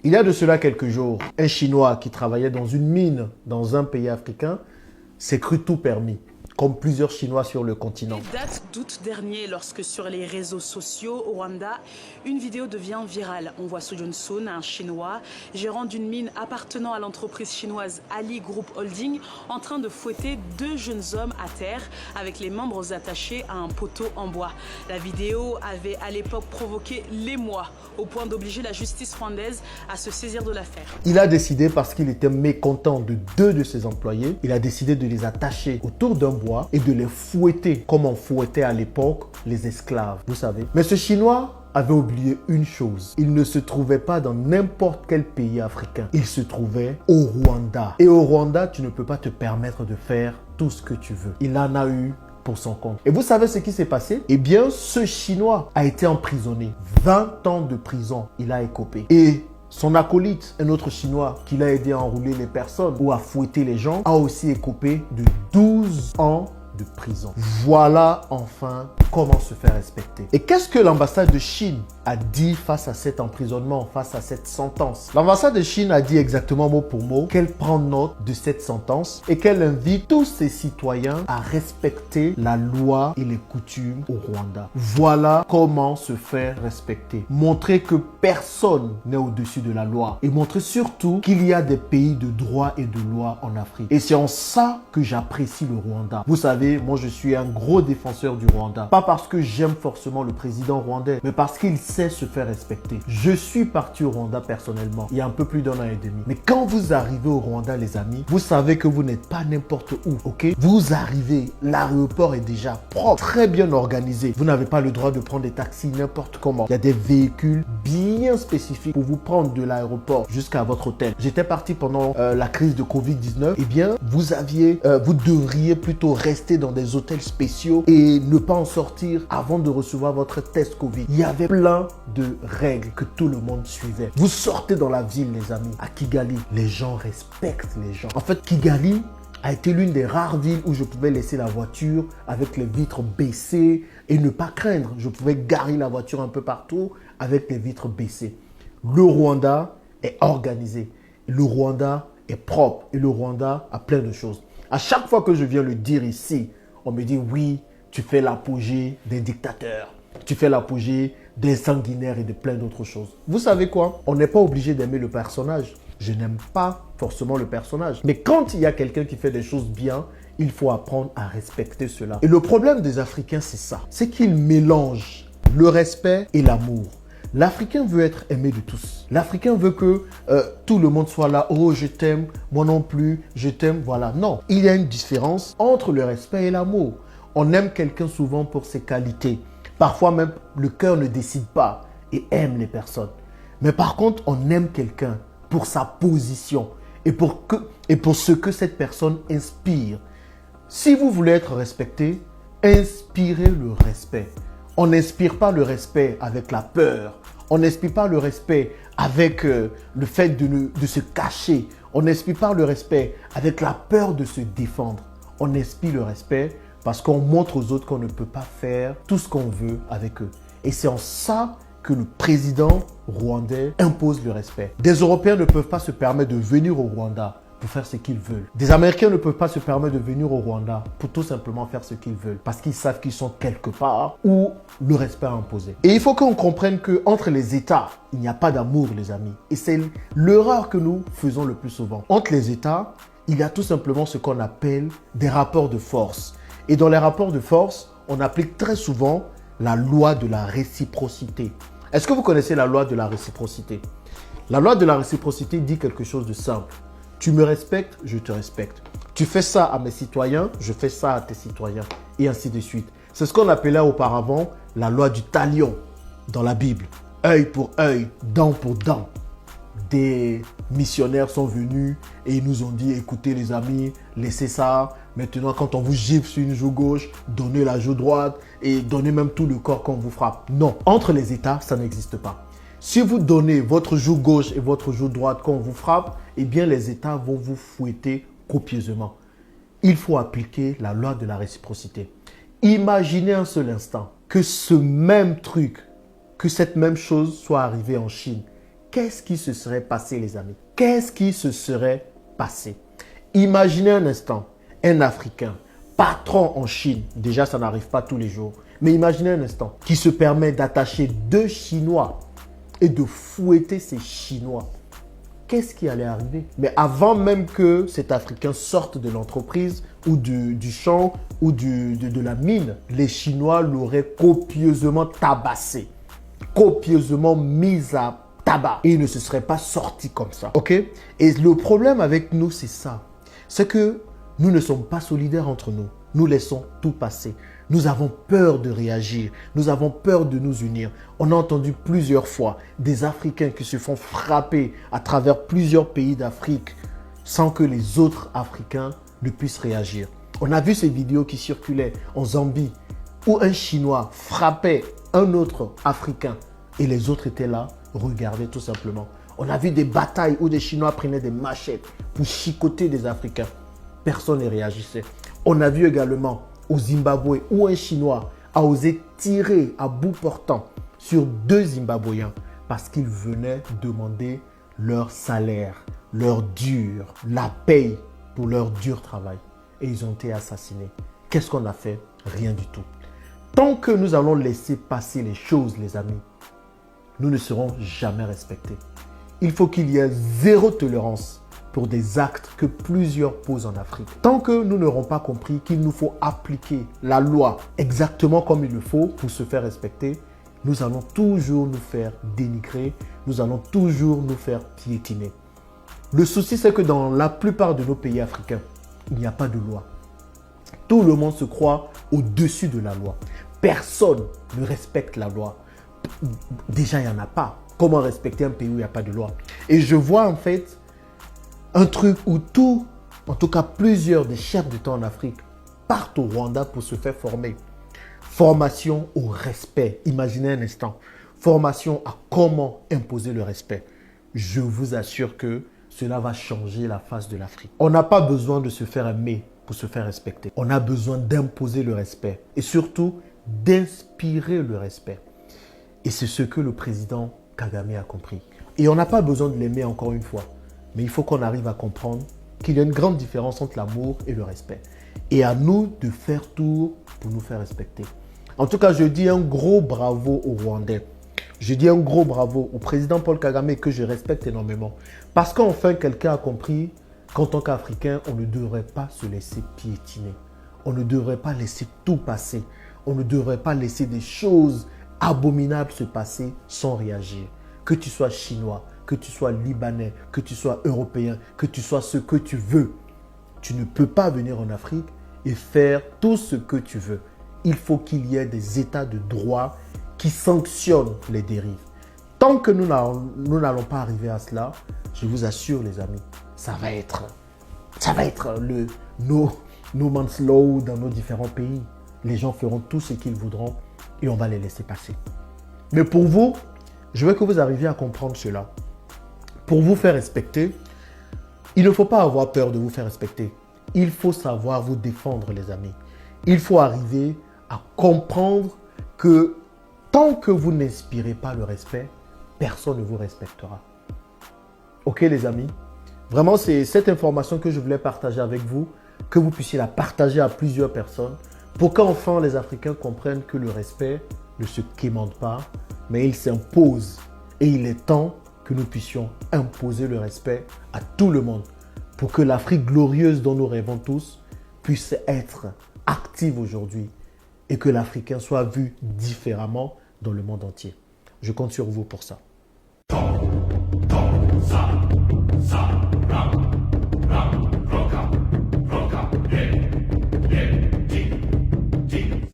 Il y a de cela quelques jours, un Chinois qui travaillait dans une mine dans un pays africain s'est cru tout permis, comme plusieurs Chinois sur le continent. Il date d'août dernier lorsque sur les réseaux sociaux au Rwanda, une vidéo devient virale. On voit Su Jun-sun, un Chinois, gérant d'une mine appartenant à l'entreprise chinoise Ali Group Holding, en train de fouetter deux jeunes hommes à terre avec les membres attachés à un poteau en bois. La vidéo avait à l'époque provoqué l'émoi, au point d'obliger la justice rwandaise à se saisir de l'affaire. Il a décidé, parce qu'il était mécontent de deux de ses employés, il a décidé de les attacher autour d'un bois et de les fouetter comme on fouettait à l'époque les esclaves, vous savez. Mais ce Chinois avait oublié une chose. Il ne se trouvait pas dans n'importe quel pays africain. Il se trouvait au Rwanda. Et au Rwanda, tu ne peux pas te permettre de faire tout ce que tu veux. Il en a eu pour son compte. Et vous savez ce qui s'est passé? Eh bien, ce Chinois a été emprisonné. 20 ans de prison, il a écopé. Et son acolyte, un autre Chinois qui l'a aidé à enrouler les personnes ou à fouetter les gens, a aussi écopé de 12 ans de prison. Voilà enfin comment se faire respecter. Et qu'est-ce que l'ambassade de Chine a dit face à cet emprisonnement, face à cette sentence? L'ambassade de Chine a dit exactement mot pour mot qu'elle prend note de cette sentence et qu'elle invite tous ses citoyens à respecter la loi et les coutumes au Rwanda. Voilà comment se faire respecter. Montrer que personne n'est au-dessus de la loi et montrer surtout qu'il y a des pays de droit et de loi en Afrique. Et c'est en ça que j'apprécie le Rwanda. Vous savez, moi je suis un gros défenseur du Rwanda. Pas parce que j'aime forcément le président rwandais, mais parce qu'il sait se faire respecter. Je suis parti au Rwanda personnellement, il y a un peu plus d'1 an et demi. Mais quand vous arrivez au Rwanda, les amis, vous savez que vous n'êtes pas n'importe où, ok? Vous arrivez, l'aéroport est déjà propre, très bien organisé. Vous n'avez pas le droit de prendre des taxis n'importe comment. Il y a des véhicules bien spécifiques pour vous prendre de l'aéroport jusqu'à votre hôtel. J'étais parti pendant la crise de Covid-19. Eh bien, vous devriez plutôt rester dans des hôtels spéciaux et ne pas en sortir avant de recevoir votre test Covid. Il y avait plein de règles que tout le monde suivait. Vous sortez dans la ville, les amis, à Kigali, les gens respectent les gens. En fait, Kigali a été l'une des rares villes où je pouvais laisser la voiture avec les vitres baissées et ne pas craindre. Je pouvais garer la voiture un peu partout avec les vitres baissées. Le Rwanda est organisé. Le Rwanda est propre et le Rwanda a plein de choses. À chaque fois que je viens le dire ici, on me dit oui, tu fais l'apogée des dictateurs. Tu fais l'apogée des sanguinaires et de plein d'autres choses. Vous savez quoi? On n'est pas obligé d'aimer le personnage. Je n'aime pas forcément le personnage. Mais quand il y a quelqu'un qui fait des choses bien, il faut apprendre à respecter cela. Et le problème des Africains, c'est ça. C'est qu'ils mélangent le respect et l'amour. L'Africain veut être aimé de tous. L'Africain veut que tout le monde soit là. Oh, je t'aime, moi non plus, je t'aime, voilà. Non, il y a une différence entre le respect et l'amour. On aime quelqu'un souvent pour ses qualités. Parfois même, le cœur ne décide pas et aime les personnes. Mais par contre, on aime quelqu'un pour sa position et pour ce que cette personne inspire. Si vous voulez être respecté, inspirez le respect. On n'inspire pas le respect avec la peur. On n'inspire pas le respect avec le fait de se cacher. On n'inspire pas le respect avec la peur de se défendre. On inspire le respect parce qu'on montre aux autres qu'on ne peut pas faire tout ce qu'on veut avec eux. Et c'est en ça que le président rwandais impose le respect. Des Européens ne peuvent pas se permettre de venir au Rwanda pour faire ce qu'ils veulent. Des Américains ne peuvent pas se permettre de venir au Rwanda pour tout simplement faire ce qu'ils veulent. Parce qu'ils savent qu'ils sont quelque part où le respect est imposé. Et il faut qu'on comprenne qu'entre les États, il n'y a pas d'amour, les amis. Et c'est l'erreur que nous faisons le plus souvent. Entre les États, il y a tout simplement ce qu'on appelle des rapports de force. Et dans les rapports de force, on applique très souvent la loi de la réciprocité. Est-ce que vous connaissez la loi de la réciprocité? La loi de la réciprocité dit quelque chose de simple. Tu me respectes, je te respecte. Tu fais ça à mes citoyens, je fais ça à tes citoyens. Et ainsi de suite. C'est ce qu'on appelait auparavant la loi du talion dans la Bible. Œil pour œil, dent pour dent. Des missionnaires sont venus et ils nous ont dit, écoutez les amis, laissez ça. Maintenant, quand on vous gifle sur une joue gauche, donnez la joue droite et donnez même tout le corps quand on vous frappe. Non, entre les États, ça n'existe pas. Si vous donnez votre joue gauche et votre joue droite quand on vous frappe, eh bien les États vont vous fouetter copieusement. Il faut appliquer la loi de la réciprocité. Imaginez un seul instant que ce même truc, que cette même chose soit arrivée en Chine. qu'est-ce qui se serait passé, les amis? Qu'est-ce qui se serait passé? Imaginez un instant, un Africain, patron en Chine, déjà ça n'arrive pas tous les jours, mais imaginez un instant, qui se permet d'attacher 2 Chinois et de fouetter ces Chinois. Qu'est-ce qui allait arriver? Mais avant même que cet Africain sorte de l'entreprise ou du champ ou de la mine, les Chinois l'auraient copieusement tabassé, copieusement mis à tabac. Et il ne se serait pas sorti comme ça. Ok? Et le problème avec nous, c'est ça. C'est que nous ne sommes pas solidaires entre nous. Nous laissons tout passer. Nous avons peur de réagir. Nous avons peur de nous unir. On a entendu plusieurs fois des Africains qui se font frapper à travers plusieurs pays d'Afrique sans que les autres Africains ne puissent réagir. On a vu ces vidéos qui circulaient en Zambie où un Chinois frappait un autre Africain et les autres étaient là, regardaient tout simplement. On a vu des batailles où des Chinois prenaient des machettes pour chicoter des Africains. Personne ne réagissait. On a vu également au Zimbabwe où un Chinois a osé tirer à bout portant sur 2 Zimbabwéens parce qu'ils venaient demander leur salaire, leur dur, la paye pour leur dur travail. Et ils ont été assassinés. Qu'est-ce qu'on a fait? Rien du tout. Tant que nous allons laisser passer les choses, les amis, nous ne serons jamais respectés. Il faut qu'il y ait 0 tolérance pour des actes que plusieurs posent en Afrique. Tant que nous n'aurons pas compris qu'il nous faut appliquer la loi exactement comme il le faut pour se faire respecter, nous allons toujours nous faire dénigrer, nous allons toujours nous faire piétiner. Le souci, c'est que dans la plupart de nos pays africains, il n'y a pas de loi. Tout le monde se croit au-dessus de la loi. Personne ne respecte la loi. Déjà, il n'y en a pas. Comment respecter un pays où il n'y a pas de loi? Et je vois en fait un truc où en tout cas plusieurs des chefs d'État en Afrique partent au Rwanda pour se faire former. Formation au respect. Imaginez un instant. Formation à comment imposer le respect. Je vous assure que cela va changer la face de l'Afrique. On n'a pas besoin de se faire aimer pour se faire respecter. On a besoin d'imposer le respect et surtout d'inspirer le respect. Et c'est ce que le président Kagame a compris. Et on n'a pas besoin de l'aimer encore une fois. Mais il faut qu'on arrive à comprendre qu'il y a une grande différence entre l'amour et le respect. Et à nous de faire tout pour nous faire respecter. En tout cas, je dis un gros bravo aux Rwandais. Je dis un gros bravo au président Paul Kagame que je respecte énormément. Parce qu'enfin, quelqu'un a compris qu'en tant qu'Africain, on ne devrait pas se laisser piétiner. On ne devrait pas laisser tout passer. On ne devrait pas laisser des choses abominables se passer sans réagir. Que tu sois chinois, que tu sois libanais, que tu sois européen, que tu sois ce que tu veux. Tu ne peux pas venir en Afrique et faire tout ce que tu veux. Il faut qu'il y ait des états de droit qui sanctionnent les dérives. Tant que nous n'allons pas arriver à cela, je vous assure les amis, ça va être le no man's law dans nos différents pays. Les gens feront tout ce qu'ils voudront et on va les laisser passer. Mais pour vous, je veux que vous arriviez à comprendre cela. Pour vous faire respecter, il ne faut pas avoir peur de vous faire respecter. Il faut savoir vous défendre, les amis. Il faut arriver à comprendre que tant que vous n'inspirez pas le respect, personne ne vous respectera. Ok, les amis? Vraiment, c'est cette information que je voulais partager avec vous, que vous puissiez la partager à plusieurs personnes, pour qu'enfin les Africains comprennent que le respect ne se quémande pas, mais il s'impose. Et il est temps que nous puissions imposer le respect à tout le monde pour que l'Afrique glorieuse dont nous rêvons tous puisse être active aujourd'hui et que l'Africain soit vu différemment dans le monde entier. Je compte sur vous pour ça.